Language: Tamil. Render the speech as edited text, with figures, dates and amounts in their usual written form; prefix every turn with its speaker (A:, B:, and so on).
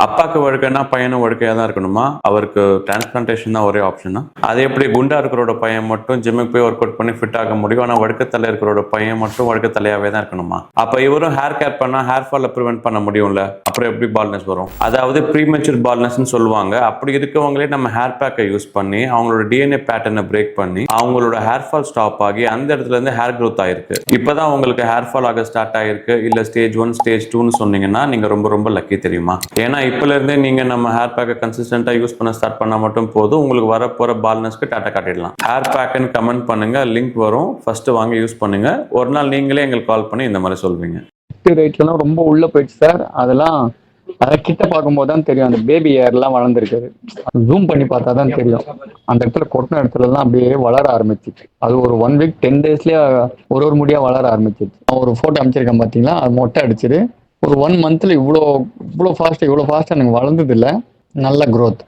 A: அப்பாக்கு வழுக்கைன்னா பையனும் வழுக்கையா தான் இருக்கணுமா? அவருக்கு டிரான்ஸ்பிளான்டேஷன் தான் ஒரே ஆப்ஷனா? அது எப்படி குண்டா இருக்கிறோட பையன் மட்டும் ஜிம்முக்கு போய் ஒர்க் அவுட் பண்ணி ஃபிட் ஆக முடியும். ஆனா வழுக்கத்தலை இருக்கிறோட பையன் மட்டும் வழுக்கத்தலையாவே தான் இருக்கணுமா? அப்ப இவரும் ஹேர் கேர் பண்ணா ஹேர் ஃபாலை ப்ரிவென்ட் பண்ண முடியும்ல? அப்புறம் எப்படி பால்னஸ் வரும்? அதாவது ப்ரீமெச்சூர் பால்னஸ்னு சொல்லுவாங்க. அப்படி இருக்கவங்களே நம்ம ஹேர் பேக்கை யூஸ் பண்ணி அவங்களோட டிஎன்ஏ பேட்டர்னை பிரேக் பண்ணி அவங்களோட ஹேர் ஃபால் ஸ்டாப் ஆகி அந்த இடத்துல இருந்து ஹேர் க்ரோத் ஆயிருக்கு. இப்பதான் உங்களுக்கு ஹேர் ஃபால் ஆக ஸ்டார்ட் ஆயிருக்கு இல்ல ஸ்டேஜ் 1 ஸ்டேஜ் 2ன்னு சொன்னீங்கன்னா நீங்க ரொம்ப ரொம்ப லக்கி தெரியுமா? ஏன்னா இப்பல இருந்தே நீங்க நம்ம ஹேர் பேக்கை கன்சிஸ்டன்டா யூஸ் பண்ண ஸ்டார்ட் பண்ணா மட்டும் போதும். உங்களுக்கு வர போற பால்னஸ்க்கு டாட்டா காட்டிடலாம். ஹேர் பேக்குன்னு கமெண்ட் பண்ணுங்க, லிங்க் வரும். ஃபர்ஸ்ட் வாங்க யூஸ் பண்ணுங்க. ஒரு நாள் நீங்களே எங்களுக்கு கால் பண்ணி இந்த மாதிரி சொல்வீங்க.
B: ரேட்லாம் ரொம்ப உள்ள போயிடுச்சு சார். அதெல்லாம் கிட்ட பார்க்கும்போது தான் தெரியும். அந்த பேபி ஏர்லாம் வளர்ந்துருக்குது. ஜூம் பண்ணி பார்த்தா தான் தெரியும். அந்த இடத்துல கொட்டின இடத்துலலாம் அப்படியே வளர ஆரம்பிச்சிச்சு. அது ஒரு 1 வீக் 10 டேஸ்லயே ஒரு முடியா வளர ஆரம்பிச்சிச்சு. ஒரு ஃபோட்டோ அமைச்சிருக்கேன் பார்த்தீங்களா? அது மொட்டை அடிச்சிது. ஒரு 1 மந்த்ல இவ்வளோ ஃபாஸ்ட்டாக எனக்கு வளர்ந்தது இல்லை. நல்ல க்ரோத்.